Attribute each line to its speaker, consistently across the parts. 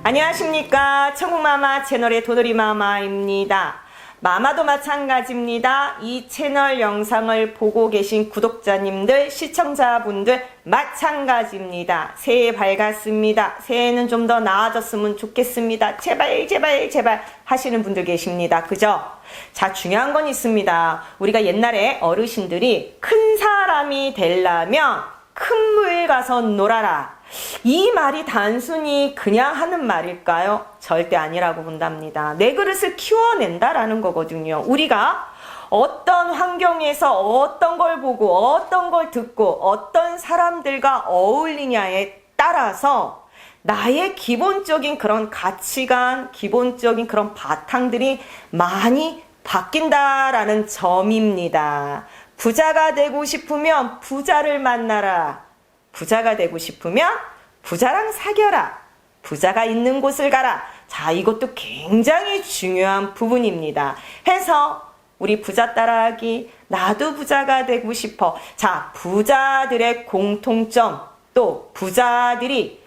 Speaker 1: 안녕하십니까. 천국마마 채널의 도돌이마마입니다. 마마도 마찬가지입니다. 이 채널 영상을 보고 계신 구독자님들, 시청자분들 마찬가지입니다. 새해 밝았습니다. 새해는 좀 더 나아졌으면 좋겠습니다. 제발 제발 제발 하시는 분들 계십니다. 그죠? 자, 중요한 건 있습니다. 우리가 옛날에 어르신들이 큰 사람이 되려면 큰 물 가서 놀아라, 이 말이 단순히 그냥 하는 말일까요? 절대 아니라고 본답니다. 내 그릇을 키워낸다라는 거거든요. 우리가 어떤 환경에서 어떤 걸 보고 어떤 걸 듣고 어떤 사람들과 어울리냐에 따라서 나의 기본적인 그런 가치관, 기본적인 그런 바탕들이 많이 바뀐다라는 점입니다. 부자가 되고 싶으면 부자를 만나라. 부자가 되고 싶으면 부자랑 사귀어라. 부자가 있는 곳을 가라. 자, 이것도 굉장히 중요한 부분입니다. 해서 우리 부자 따라하기, 나도 부자가 되고 싶어. 자, 부자들의 공통점, 또 부자들이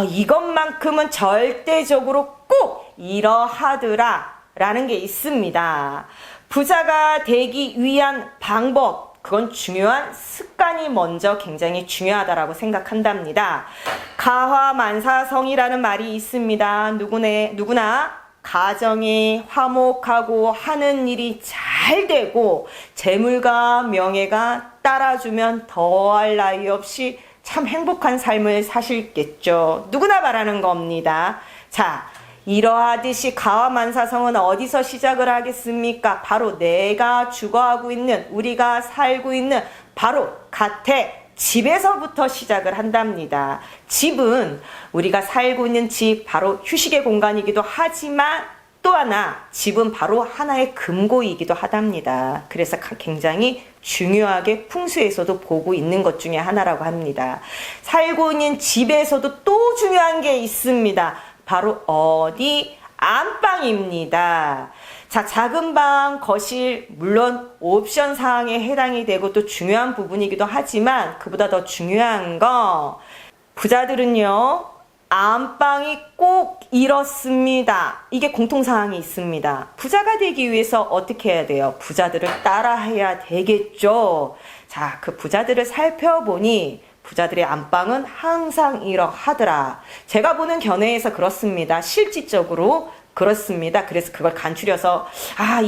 Speaker 1: 이것만큼은 절대적으로 꼭 이러하더라 라는 게 있습니다. 부자가 되기 위한 방법, 그건 중요한 습관이 먼저 굉장히 중요하다라고 생각한답니다. 가화만사성이라는 말이 있습니다. 누구나 가정이 화목하고 하는 일이 잘 되고 재물과 명예가 따라주면 더할 나위 없이 참 행복한 삶을 사실겠죠. 누구나 바라는 겁니다. 자, 이러하듯이 가화만사성은 어디서 시작을 하겠습니까? 바로 내가 주거하고 있는, 우리가 살고 있는 바로 갓택, 집에서부터 시작을 한답니다. 집은 우리가 살고 있는 집, 바로 휴식의 공간이기도 하지만 또 하나, 집은 바로 하나의 금고이기도 하답니다. 그래서 굉장히 중요하게 풍수에서도 보고 있는 것 중에 하나라고 합니다. 살고 있는 집에서도 또 중요한 게 있습니다. 바로 어디? 안방입니다. 자, 작은 방, 거실, 물론 옵션 사항에 해당이 되고 또 중요한 부분이기도 하지만 그보다 더 중요한 거, 부자들은요, 안방이 꼭 이렇습니다. 이게 공통사항이 있습니다. 부자가 되기 위해서 어떻게 해야 돼요? 부자들을 따라해야 되겠죠. 자, 그 부자들을 살펴보니 부자들의 안방은 항상 이러하더라. 제가 보는 견해에서 그렇습니다. 실질적으로 그렇습니다. 그래서 그걸 간추려서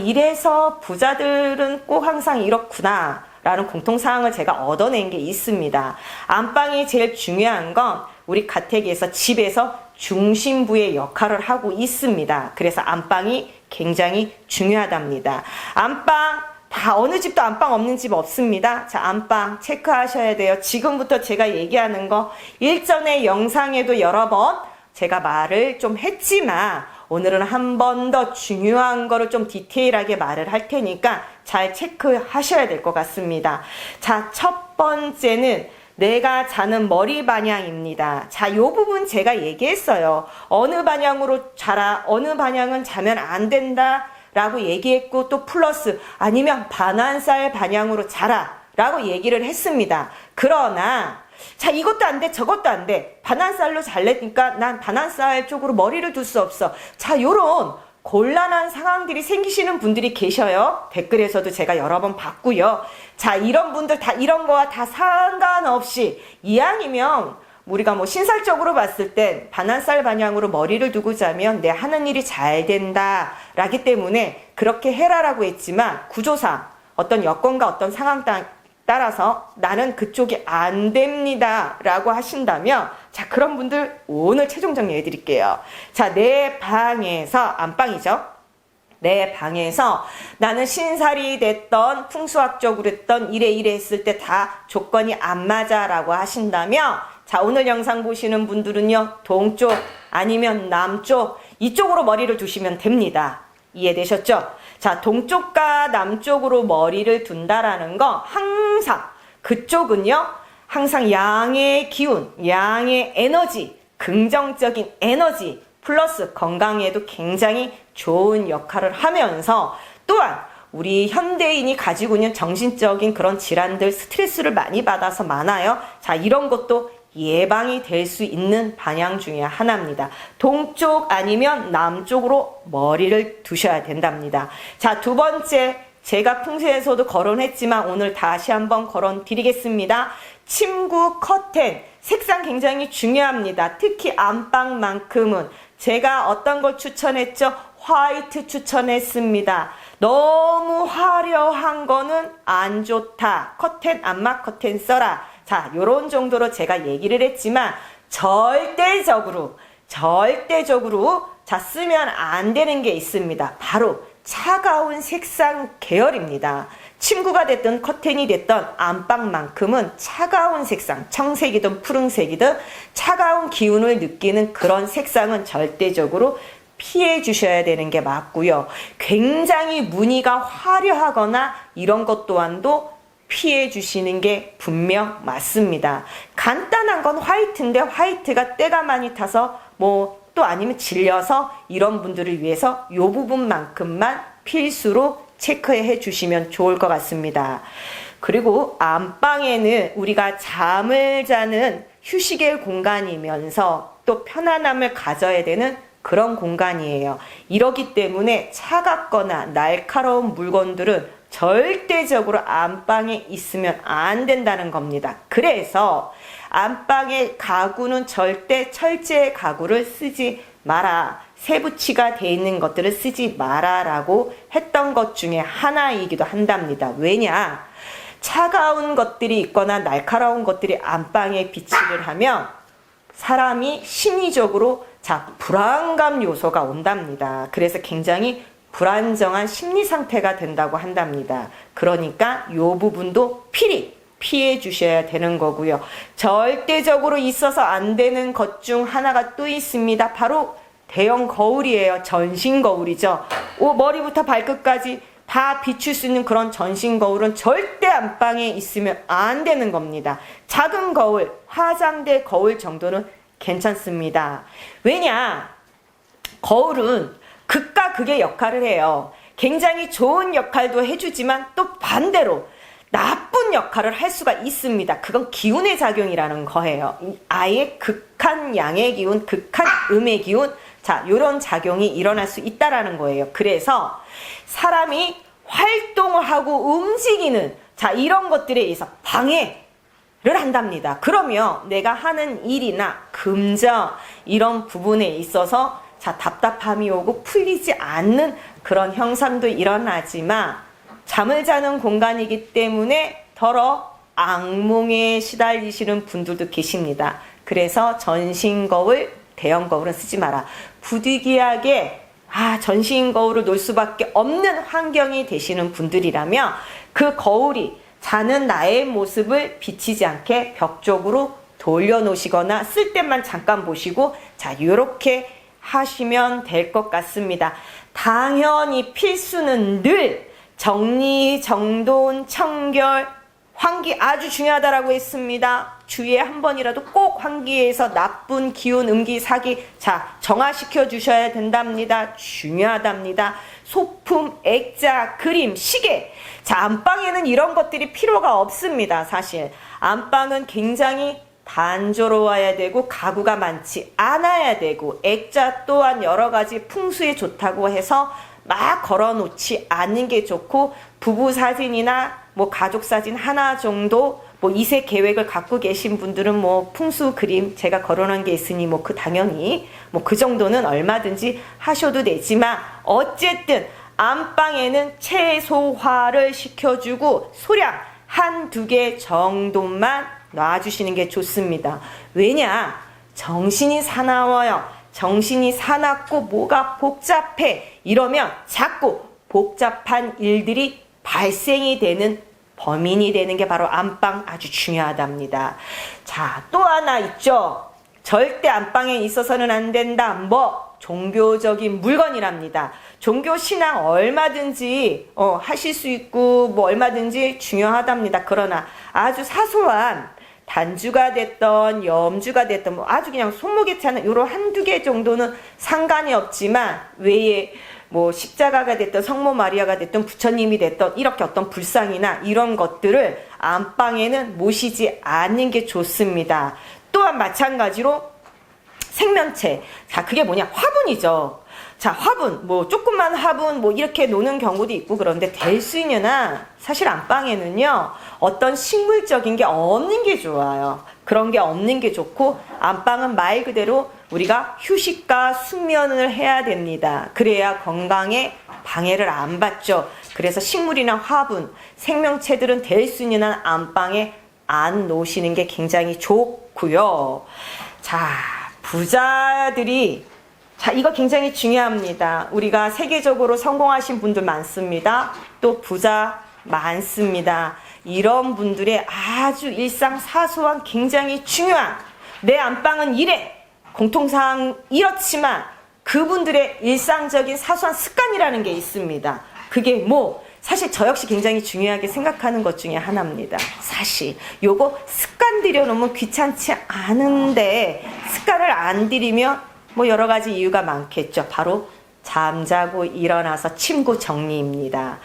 Speaker 1: 이래서 부자들은 꼭 항상 이렇구나 라는 공통사항을 제가 얻어낸 게 있습니다. 안방이 제일 중요한 건 우리 가택에서, 집에서 중심부의 역할을 하고 있습니다. 그래서 안방이 굉장히 중요하답니다. 안방, 다 어느 집도 안방 없는 집 없습니다. 자, 안방 체크하셔야 돼요. 지금부터 제가 얘기하는 거 일전의 영상에도 여러 번 제가 말을 좀 했지만 오늘은 한 번 더 중요한 거를 좀 디테일하게 말을 할 테니까 잘 체크하셔야 될 것 같습니다. 자, 첫 번째는 내가 자는 머리 방향입니다. 자, 요 부분 제가 얘기했어요. 어느 방향으로 자라, 어느 방향은 자면 안 된다 라고 얘기했고, 또 플러스 아니면 반환살 방향으로 자라 라고 얘기를 했습니다. 그러나 자, 이것도 안 돼, 저것도 안 돼. 반환살로 잘래니까 난 반환살 쪽으로 머리를 둘 수 없어. 자, 요런 곤란한 상황들이 생기시는 분들이 계셔요. 댓글에서도 제가 여러 번 봤고요. 자, 이런 분들 다 이런 거와 다 상관없이 이왕이면 우리가 신살적으로 봤을 때 반환살 방향으로 머리를 두고 자면 내 하는 일이 잘 된다 라기 때문에 그렇게 해라라고 했지만, 구조상 어떤 여건과 어떤 상황 따라서 나는 그쪽이 안 됩니다 라고 하신다면, 자, 그런 분들 오늘 최종 정리해 드릴게요. 자, 내 방에서, 안방이죠. 내 방에서 나는 신살이 됐던 풍수학적으로 했던 이래 했을 때 다 조건이 안 맞아 라고 하신다면, 자, 오늘 영상 보시는 분들은요, 동쪽 아니면 남쪽, 이쪽으로 머리를 두시면 됩니다. 이해되셨죠? 자, 동쪽과 남쪽으로 머리를 둔다라는 거, 항상 그쪽은요, 항상 양의 기운, 양의 에너지, 긍정적인 에너지 플러스 건강에도 굉장히 좋은 역할을 하면서, 또한 우리 현대인이 가지고 있는 정신적인 그런 질환들, 스트레스를 많이 받아서 많아요. 자, 이런 것도 예방이 될 수 있는 방향 중에 하나입니다. 동쪽 아니면 남쪽으로 머리를 두셔야 된답니다. 자, 두 번째, 제가 풍수에서도 거론했지만 오늘 다시 한번 거론 드리겠습니다. 침구 커튼, 색상 굉장히 중요합니다. 특히 안방만큼은 제가 어떤 걸 추천했죠? 화이트 추천했습니다. 너무 화려한 거는 안 좋다. 커튼, 안마 커튼 써라. 자, 요런 정도로 제가 얘기를 했지만 절대적으로 자, 쓰면 안 되는 게 있습니다. 바로 차가운 색상 계열입니다. 침구가 됐든 커튼이 됐든 안방만큼은 차가운 색상, 청색이든 푸른색이든 차가운 기운을 느끼는 그런 색상은 절대적으로 피해 주셔야 되는 게 맞고요. 굉장히 무늬가 화려하거나 이런 것 또한도 피해 주시는 게 분명 맞습니다. 간단한 건 화이트인데 화이트가 때가 많이 타서 뭐 또 아니면 질려서 이런 분들을 위해서 이 부분만큼만 필수로 체크해 주시면 좋을 것 같습니다. 그리고 안방에는 우리가 잠을 자는 휴식의 공간이면서 또 편안함을 가져야 되는 그런 공간이에요. 이러기 때문에 차갑거나 날카로운 물건들은 절대적으로 안방에 있으면 안 된다는 겁니다. 그래서 안방의 가구는 절대 철제 가구를 쓰지 마라. 세부치가 되어 있는 것들을 쓰지 마라 라고 했던 것 중에 하나이기도 한답니다. 왜냐? 차가운 것들이 있거나 날카로운 것들이 안방에 비치를 하면 사람이 심리적으로 불안감 요소가 온답니다. 그래서 굉장히 불안정한 심리 상태가 된다고 한답니다. 그러니까 이 부분도 피해 주셔야 되는 거고요. 절대적으로 있어서 안 되는 것 중 하나가 또 있습니다. 바로 대형 거울이에요. 전신 거울이죠. 머리부터 발끝까지 다 비출 수 있는 그런 전신 거울은 절대 안방에 있으면 안 되는 겁니다. 작은 거울, 화장대 거울 정도는 괜찮습니다. 왜냐? 거울은 극과 극의 역할을 해요. 굉장히 좋은 역할도 해주지만 또 반대로 나쁜 역할을 할 수가 있습니다. 그건 기운의 작용이라는 거예요. 아예 극한 양의 기운, 극한 음의 기운, 요런 작용이 일어날 수 있다라는 거예요. 그래서 사람이 활동을 하고 움직이는 이런 것들에 의해서 방해를 한답니다. 그러면 내가 하는 일이나 금전 이런 부분에 있어서 답답함이 오고 풀리지 않는 그런 현상도 일어나지만 잠을 자는 공간이기 때문에 더러 악몽에 시달리시는 분들도 계십니다. 그래서 전신 거울, 대형 거울은 쓰지 마라. 부득이하게 전신 거울을 놓을 수밖에 없는 환경이 되시는 분들이라면 그 거울이 자는 나의 모습을 비치지 않게 벽 쪽으로 돌려놓으시거나 쓸 때만 잠깐 보시고 요렇게 하시면 될 것 같습니다. 당연히 필수는 늘 정리정돈, 청결, 환기 아주 중요하다라고 했습니다. 주에 한 번이라도 꼭 환기해서 나쁜 기운, 음기, 사기 정화시켜 주셔야 된답니다. 중요하답니다. 소품, 액자, 그림, 시계. 안방에는 이런 것들이 필요가 없습니다. 사실 안방은 굉장히 단조로워야 되고 가구가 많지 않아야 되고 액자 또한 여러 가지 풍수에 좋다고 해서 막 걸어놓지 않는 게 좋고 부부 사진이나 가족 사진 하나 정도 이색 계획을 갖고 계신 분들은 풍수 그림 제가 걸어놓은 게 있으니 당연히 그 정도는 얼마든지 하셔도 되지만 어쨌든 안방에는 최소화를 시켜주고 소량 한두 개 정도만 놔주시는 게 좋습니다. 왜냐? 정신이 사나워요. 정신이 사납고 뭐가 복잡해. 이러면 자꾸 복잡한 일들이 발생이 되는 범인이 되는 게 바로 안방 아주 중요하답니다. 또 하나 있죠. 절대 안방에 있어서는 안 된다. 종교적인 물건이랍니다. 종교 신앙 얼마든지 하실 수 있고 얼마든지 중요하답니다. 그러나 아주 사소한 단주가 됐던 염주가 됐던 아주 그냥 손목에 차는 요런 한두 개 정도는 상관이 없지만 외에 십자가가 됐던 성모 마리아가 됐던 부처님이 됐던 이렇게 어떤 불상이나 이런 것들을 안방에는 모시지 않는 게 좋습니다. 또한 마찬가지로 생명체. 자, 그게 뭐냐? 화분이죠. 자, 화분, 뭐, 조그만 화분, 뭐, 이렇게 노는 경우도 있고, 그런데 될 수 있느냐? 사실 안방에는요, 어떤 식물적인 게 없는 게 좋아요. 그런 게 없는 게 좋고, 안방은 말 그대로 우리가 휴식과 숙면을 해야 됩니다. 그래야 건강에 방해를 안 받죠. 그래서 식물이나 화분, 생명체들은 될 수 있는 한 안방에 안 놓으시는 게 굉장히 좋고요. 자, 부자들이 자, 이거 굉장히 중요합니다. 우리가 세계적으로 성공하신 분들 많습니다. 또 부자 많습니다. 이런 분들의 아주 일상 사소한 굉장히 중요한 내 안방은 이래 공통사항 이렇지만 그분들의 일상적인 사소한 습관이라는 게 있습니다. 그게 뭐 사실 저 역시 굉장히 중요하게 생각하는 것 중에 하나입니다. 사실 요거 습관 들여놓으면 귀찮지 않은데 습관을 안 들이면 뭐 여러 가지 이유가 많겠죠. 바로 잠자고 일어나서 침구 정리입니다.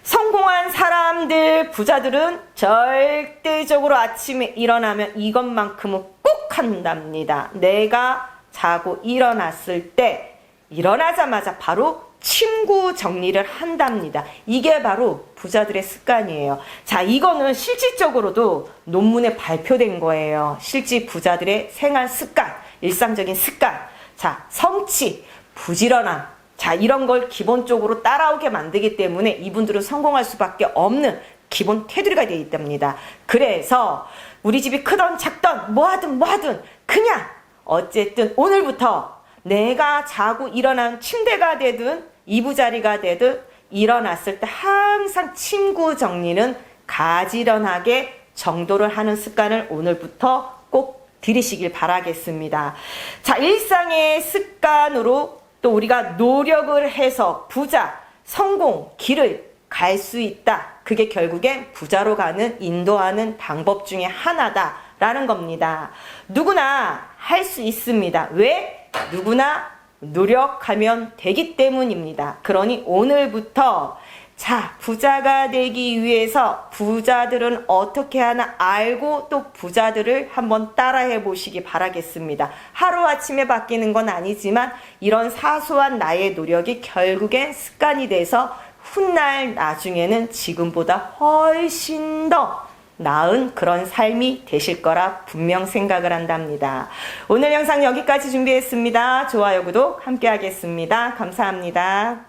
Speaker 1: 성공한 사람들, 부자들은 절대적으로 아침에 일어나면 이것만큼은 꼭 한답니다. 내가 자고 일어났을 때 일어나자마자 바로 침구 정리를 한답니다. 이게 바로 부자들의 습관이에요. 자, 이거는 실질적으로도 논문에 발표된 거예요. 실제 부자들의 생활 습관, 일상적인 습관. 자, 성취, 부지런함. 자, 이런 걸 기본적으로 따라오게 만들기 때문에 이분들은 성공할 수밖에 없는 기본 테두리가 되어 있답니다. 그래서 우리 집이 크던 작던 뭐하든 그냥 어쨌든 오늘부터 내가 자고 일어난 침대가 되든 이부자리가 되든 일어났을 때 항상 침구 정리는 가지런하게 정도를 하는 습관을 오늘부터 꼭 들이시길 바라겠습니다. 자, 일상의 습관으로 또 우리가 노력을 해서 부자, 성공, 길을 갈 수 있다. 그게 결국엔 부자로 가는 인도하는 방법 중에 하나다라는 겁니다. 누구나 할 수 있습니다. 왜? 누구나 노력하면 되기 때문입니다. 그러니 오늘부터 자, 부자가 되기 위해서 부자들은 어떻게 하나 알고 또 부자들을 한번 따라해 보시기 바라겠습니다. 하루아침에 바뀌는 건 아니지만 이런 사소한 나의 노력이 결국엔 습관이 돼서 훗날 나중에는 지금보다 훨씬 더 나은 그런 삶이 되실 거라 분명 생각을 한답니다. 오늘 영상 여기까지 준비했습니다. 좋아요, 구독 함께 하겠습니다. 감사합니다.